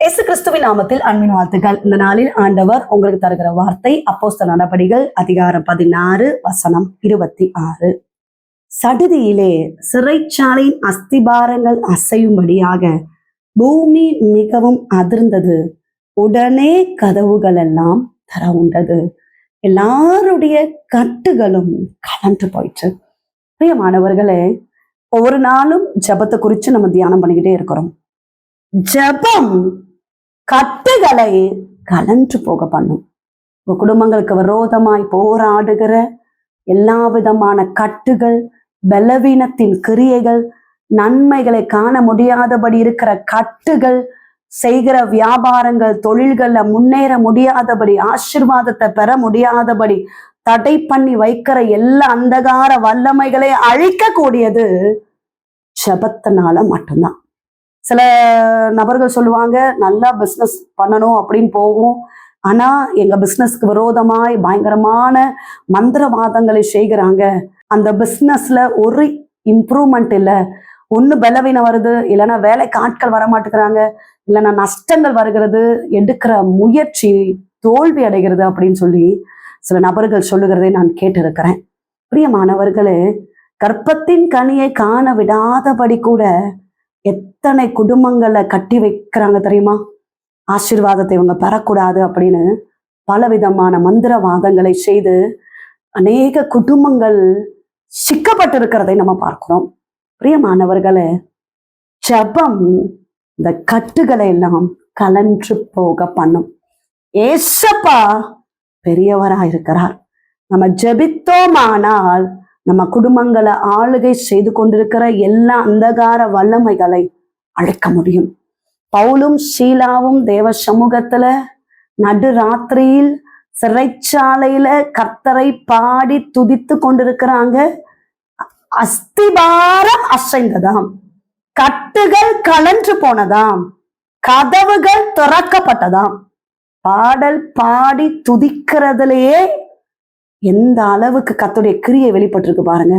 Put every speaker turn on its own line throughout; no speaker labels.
இயேசு கிறிஸ்துவின் நாமத்தில் அன்பின் வாழ்த்துக்கள். இந்த நாளில் ஆண்டவர் உங்களுக்கு தருகிற வார்த்தை அப்போஸ்தலர் நடபடிகள் அதிகாரம் 16 வசனம் 26. சடுதியிலே சிறைச்சாலையின் அஸ்திபாரங்கள் அசையும்படியாக பூமி மிகவும் அதிர்ந்தது. உடனே கதவுகள் எல்லாம் திறவுண்டது. எல்லாருடைய கட்டுகளும் கலந்து போயிற்று. பிரியமானவர்களே, ஒவ்வொரு நாளும் ஜெபத்தை குறித்து நம்ம தியானம் பண்ணிக்கிட்டே இருக்கிறோம். ஜெபம் கட்டுகளை கலன்று போக பண்ணும். உங்க குடும்பங்களுக்கு விரோதமாய் போராடுகிற எல்லா விதமான கட்டுகள், பலவீனத்தின் கிரியைகள், நன்மைகளை காண முடியாதபடி இருக்கிற கட்டுகள், செய்கிற வியாபாரங்கள், தொழில்கள்ல முன்னேற முடியாதபடி, ஆசீர்வாதத்தை பெற முடியாதபடி தடை பண்ணி வைக்கிற எல்லா அந்தகார வல்லமைகளை அழிக்கக்கூடியது ஜெபத்தினால மட்டும்தான். சில நபர்கள் சொல்லுவாங்க, நல்லா பிஸ்னஸ் பண்ணணும் அப்படின்னு போகும், ஆனா எங்க பிஸ்னஸ்க்கு விரோதமாய் பயங்கரமான மந்திரவாதங்களை செய்கிறாங்க. அந்த பிஸ்னஸ்ல ஒரு இம்ப்ரூவ்மெண்ட் இல்லை, ஒண்ணு பலவீனம் வருது, இல்லைன்னா வேலைக்கு ஆட்கள் வரமாட்டேங்கிறாங்க, இல்லைன்னா நஷ்டங்கள் வருகிறது, எடுக்கிற முயற்சி தோல்வி அடைகிறது அப்படின்னு சொல்லி சில நபர்கள் சொல்லுகிறதை நான் கேட்டிருக்கிறேன். பிரியமானவர்களே, கர்ப்பத்தின் கனியை காண விடாதபடி கூட எத்தனை குடும்பங்களை கட்டி வைக்கிறாங்க தெரியுமா? ஆசீர்வாதத்தை இவங்க பெறக்கூடாது அப்படின்னு பலவிதமான மந்திரவாதங்களை செய்து அநேக குடும்பங்கள் சிக்கப்பட்டிருக்கிறதை நம்ம பார்க்கிறோம். பிரியமானவர்களே, ஜெபம் இந்த கட்டுகளை எல்லாம் கலன்று போக பண்ணும். ஏசப்பா பெரியவரா இருக்கிறார். நம்ம ஜெபித்தோமானால் நம்ம குடும்பங்களை ஆளுகை செய்து கொண்டிருக்கிற எல்லா அந்தகார வல்லமைகளை அழிக்க முடியும். பவுலும் சீலாவும் தேவ சமூகத்துல நடு ராத்திரியில் சிறைச்சாலையில கர்த்தரை பாடி துதித்து கொண்டிருக்கிறாங்க. அஸ்திபாரம் அசைந்ததாம், கட்டுகள் கலன்று போனதாம், கதவுகள் திறக்கப்பட்டதாம். பாடல் பாடி துதிக்கிறதுலயே எந்த அளவுக்கு கர்த்தருடைய கிரியை வெளிப்பட்டிருக்கு பாருங்க.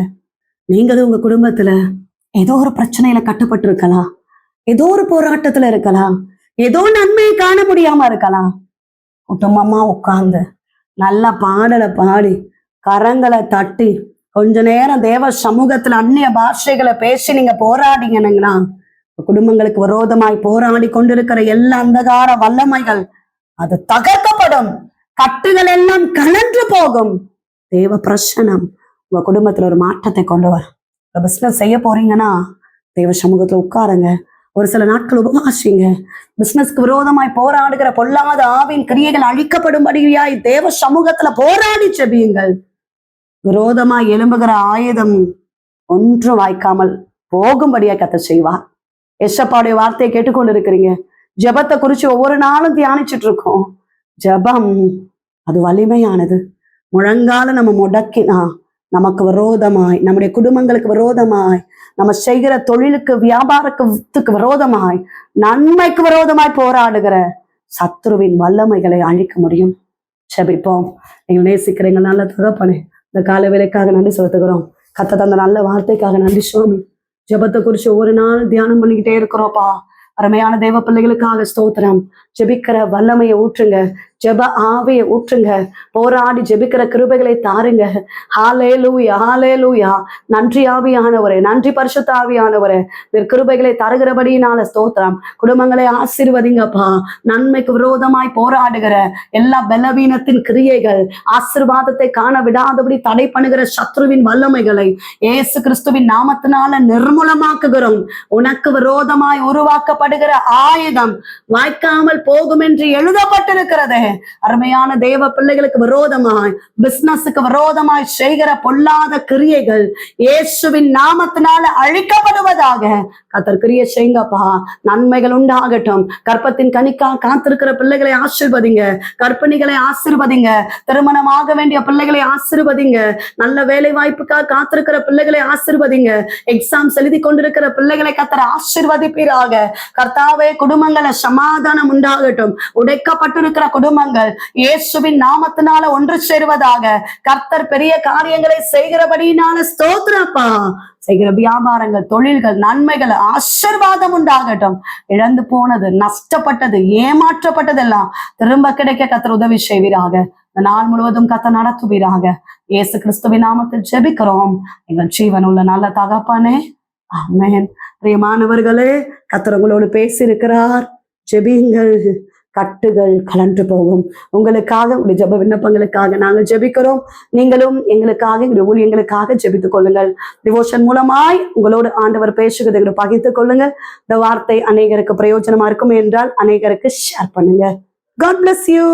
நீங்களும் உங்க குடும்பத்துல ஏதோ ஒரு பிரச்சனையில கட்டுப்பட்டு இருக்கலாம், ஏதோ ஒரு போராட்டத்துல இருக்கலாம், ஏதோ நன்மையை காண முடியாம இருக்கலாம். குடும்பமா உட்கார்ந்து நல்ல பாடலை பாடி கரங்களை தட்டி கொஞ்ச நேரம் தேவ சமூகத்துல அந்நிய பாஷைகளை பேசி நீங்க போராடிங்கன்னா குடும்பங்களுக்கு விரோதமாய் போராடி கொண்டிருக்கிற எல்லா அந்தகார வல்லமைகள் அது தகர்க்கப்படும். கட்டுகள் எல்லாம் கலன்று போகும். தேவ பிரசனம் உங்க குடும்பத்துல ஒரு மாற்றத்தை கொண்டு வரும். பிசினஸ் செய்ய போறீங்கன்னா தேவ சமூகத்துல உட்காருங்க, ஒரு சில நாட்கள் உபவாசிங்க. பிசினஸ்க்கு விரோதமாய் போராடுகிற பொல்லாத ஆவின் கிரியைகள் அழிக்கப்படும்படியாய் தேவ சமூகத்துல போராடி செபியுங்கள். விரோதமாய் எழும்புகிற ஆயுதம் ஒன்றும் வாய்க்காமல் போகும்படியா கர்த்தர் செய்வார். எசப்பாவுடைய வார்த்தையை கேட்டுக்கொண்டு இருக்கிறீங்க. ஜெபத்தை குறிச்சு ஒவ்வொரு நாளும் தியானிச்சுட்டு இருக்கோம். ஜெபம் அது வலிமையானது. முழங்கால நம்ம முடக்கினா நமக்கு விரோதமாய், நம்முடைய குடும்பங்களுக்கு விரோதமாய், நம்ம செய்கிற தொழிலுக்கு வியாபாரத்துக்கு விரோதமாய், நன்மைக்கு விரோதமாய் போராடுகிற சத்துருவின் வல்லமைகளை அழிக்க முடியும். ஜெபிப்போம். நீங்கள் நேசிக்கிறீங்க நல்ல தகப்பனே, இந்த கால வேலைக்காக நன்றி செலுத்துகிறோம். கர்த்தர் தந்த நல்ல வார்த்தைக்காக நன்றி சுவாமி. ஜெபத்தை குறிச்சு ஒவ்வொரு நாள் தியானம் பண்ணிக்கிட்டே இருக்கிறோம்ப்பா. அருமையான தேவ பிள்ளைகளுக்காக ஸ்தோத்திரம். ஜெபிக்கிற வல்லமையை ஊற்றுங்க, ஜெப ஆவியை ஊற்றுங்க, போராடி ஜெபிக்கிற கிருபைகளை தாருங்க. ஹல்லேலூயா, ஹல்லேலூயா. நன்றி ஆவியானவரே, நன்றி பரிசுத்த ஆவியானவரே, கிருபைகளை தருகிறபடியினால ஸ்தோத்திரம். குடும்பங்களை ஆசீர்வதிங்கப்பா. நன்மைக்கு விரோதமாய் போராடுகிற எல்லா பலவீனத்தின் கிரியைகள், ஆசீர்வாதத்தை காண விடாதபடி தடை பண்ணுகிற சத்ருவின் வல்லமைகளை இயேசு கிறிஸ்துவின் நாமத்தினால நிர்மூலமாக்குகிறோம். உனக்கு விரோதமாய் உருவாக்கப்படுகிற ஆயுதம் வாய்க்காமல் போகும் என்று எழுதப்பட்டிருக்கிறது. அருமையான தேவ பிள்ளைகளுக்கு விரோதமாய், பிசினஸுக்கு விரோதமாய் செய்கிற பொல்லாத கிரியைகள் இயேசுவின் நாமத்தினால அழிக்கப்படுவதாக கர்த்தர் கிரியை செய்யுங்கப்பா. நன்மைகள் உண்டாகட்டும். கற்பத்தின் கனிக்காக காத்திருக்கிற பிள்ளைகளை ஆசீர்வதிங்க, கர்ப்பிணிகளை ஆசீர்வதிங்க, திருமணமாக வேண்டிய பிள்ளைகளை ஆசீர்வதிங்க, நல்ல வேலை வாய்ப்புக்காக காத்திருக்கிற பிள்ளைகளை ஆசீர்வதிங்க, எக்ஸாம்ஸ் எழுதி கொண்டிருக்கிற பிள்ளைகளை கர்த்தர் ஆசீர்வதிப்பீராக. கர்த்தாவே, குடும்பங்களை சமாதானம் உண்டாகட்டும். உடைக்கப்பட்டிருக்கிற குடும்ப குடும்பங்கள் இயேசுவின் நாமத்தினால ஒன்று சேருவதாக. கர்த்தர் பெரிய காரியங்களை செய்கிறபடினால ஸ்தோத்திரப்பா. செய்கிற வியாபாரங்கள், தொழில்கள், நன்மைகள், ஆசீர்வாதம் உண்டாகட்டும். இழந்து போனது, நஷ்டப்பட்டது, ஏமாற்றப்பட்டதெல்லாம் திரும்ப கிடைக்க கர்த்தர் உதவி செய்வீராக. இந்த நாள் முழுவதும் கர்த்தர் நடத்துவீராக. இயேசு கிறிஸ்துவின் நாமத்தில் ஜெபிக்கிறோம் எங்கள் ஜீவன் உள்ள நல்ல தகப்பனே, ஆமென். பிரியமானவர்களே, கர்த்தர் உங்களோடு பேசியிருக்கிறார். ஜெபியுங்கள், கட்டுகள் கலன்று போகும். உங்களுக்காக, உங்களுடைய ஜெப விண்ணப்பங்களுக்காக நாங்கள் ஜெபிக்கிறோம். நீங்களும் எங்களுக்காக, எங்களுடைய ஊழியங்களுக்காக ஜெபித்துக் கொள்ளுங்கள். டிவோஷன் மூலமாய் உங்களோடு ஆண்டவர் பேசுகிறதை பகிர்ந்து கொள்ளுங்கள். இந்த வார்த்தை அநேகருக்கு பிரயோஜனமா இருக்கும் என்றால் அநேகருக்கு ஷேர் பண்ணுங்க. God bless you.